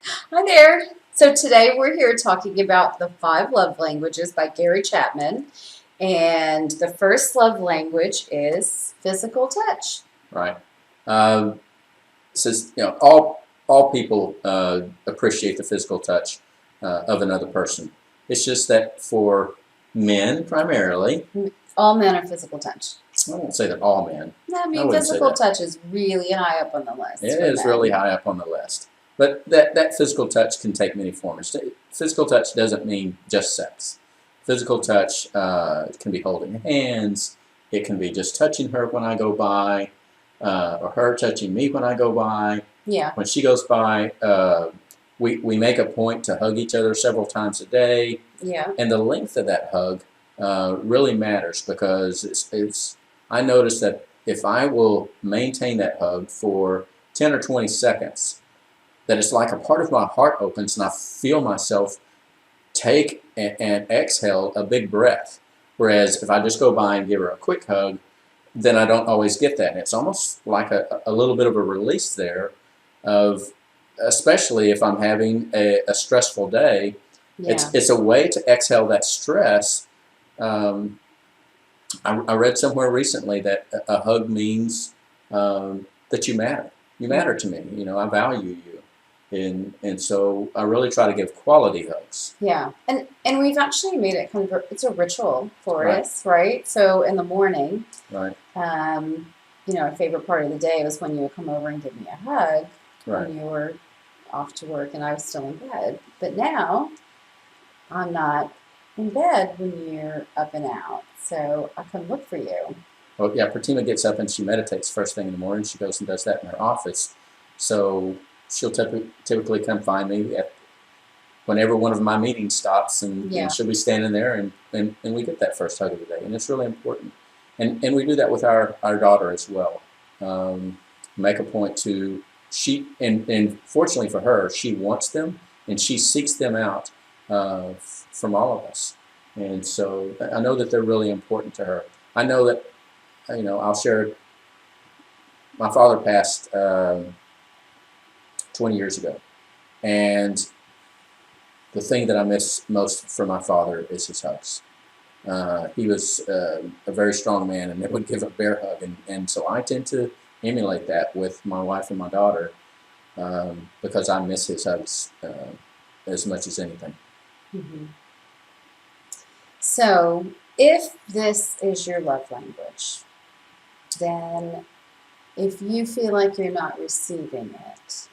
Hi there. So today we're here talking about the five love languages by Gary Chapman. And the first love language is physical touch. Right. Um, Says all people appreciate the physical touch of another person. It's just that for men primarily, All men are physical touch. I won't say that all men. I I mean, wouldn't say physical that. touch is really high up on the list It for is really men. high up on the list. But that physical touch can take many forms. Physical touch doesn't mean just sex. Physical touch can be holding hands. It can be just touching her when I go by, or her touching me when I go by. Yeah. When she goes by, we make a point to hug each other several times a day. Yeah. And the length of that hug really matters because I notice that if I will maintain that hug for 10 or 20 seconds, that it's like a part of my heart opens and I feel myself take and exhale a big breath. Whereas if I just go by and give her a quick hug, then I don't always get that. And it's almost like a little bit of a release there of, especially if I'm having a stressful day, Yeah. it's a way to exhale that stress. Um, I read somewhere recently that a hug means that you matter. You matter to me. I value you, and so I really try to give quality hugs. Yeah. And we've actually made it kind of it's a ritual for Right. us, right? So in the morning, Right. A favorite part of the day was when you would come over and give me a hug Right. when you were off to work and I was still in bed. But now I'm not in bed when you're up and out, so I come look for you. Well, yeah, Pratima gets up and she meditates first thing in the morning. She goes and does that in her office. So she'll typically come find me whenever one of my meetings stops, and she'll be standing there, and we get that first hug of the day. And it's really important. And we do that with our daughter as well. Make a point to, and fortunately for her, she wants them, and she seeks them out from all of us. And so I know that they're really important to her. I know that, I'll share, my father passed 20 years ago. And the thing that I miss most from my father is his hugs. He was a very strong man and would give a bear hug. And so I tend to emulate that with my wife and my daughter because I miss his hugs as much as anything. Mm-hmm. So if this is your love language, then if you feel like you're not receiving it,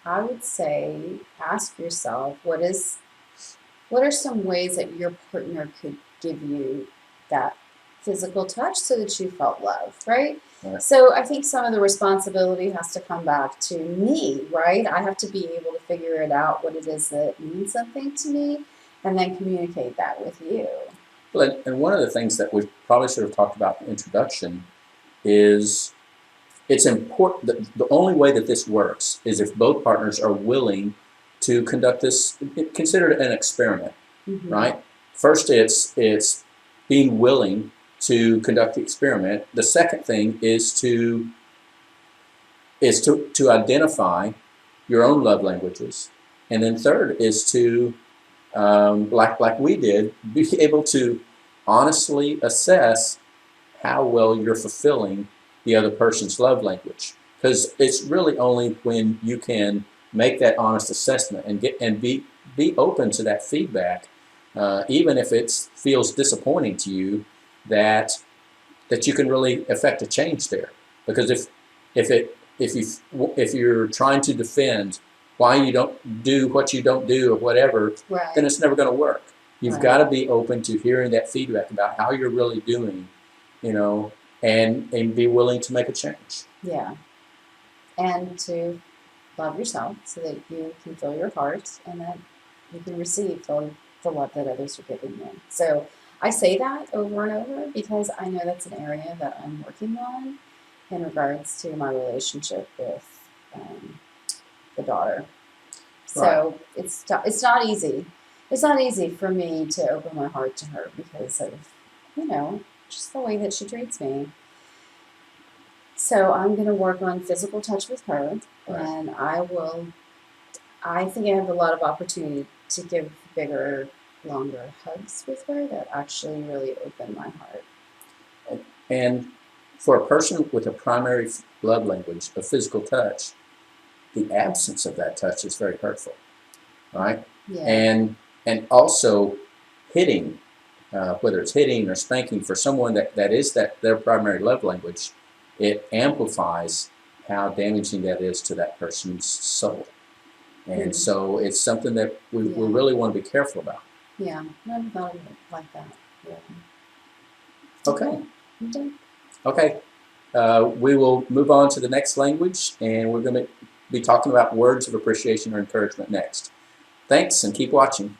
I would say ask yourself what are some ways that your partner could give you that physical touch so that you felt love, right? Right. So I think some of the responsibility has to come back to me, right? I have to be able to figure it out what it is that means something to me and then communicate that with you. Well, and one of the things that we probably should have talked about in the introduction is it's important that the only way that this works is if both partners are willing to conduct this, consider it an experiment, right? First, it's being willing to conduct the experiment. The second thing is to identify your own love languages, and then third is to like we did, be able to honestly assess how well you're fulfilling the other person's love language. Because it's really only when you can make that honest assessment and be open to that feedback, even if it feels disappointing to you, that you can really affect a change there. Because if you're trying to defend why you don't do what you don't do or whatever, Right. then it's never going to work. You've Right. got to be open to hearing that feedback about how you're really doing, and be willing to make a change. Yeah. And to love yourself so that you can fill your heart and that you can receive the love that others are giving you. So I say that over and over because I know that's an area that I'm working on in regards to my relationship with the daughter. So it's not easy. It's not easy for me to open my heart to her because of, just the way that she treats me. So I'm going to work on physical touch with her, Right. and I will I think I have a lot of opportunity to give bigger, longer hugs with her that actually really open my heart. And for a person with a primary love language of physical touch, the absence of that touch is very hurtful, right? Yeah. And also hitting, whether it's hitting or spanking, for someone that is their primary love language, it amplifies how damaging that is to that person's soul. And so it's something that we really want to be careful about. Yeah, never thought of it like that. Yeah. Okay. I'm done. Okay. We will move on to the next language, and we're going to be talking about words of appreciation or encouragement next. Thanks, and keep watching.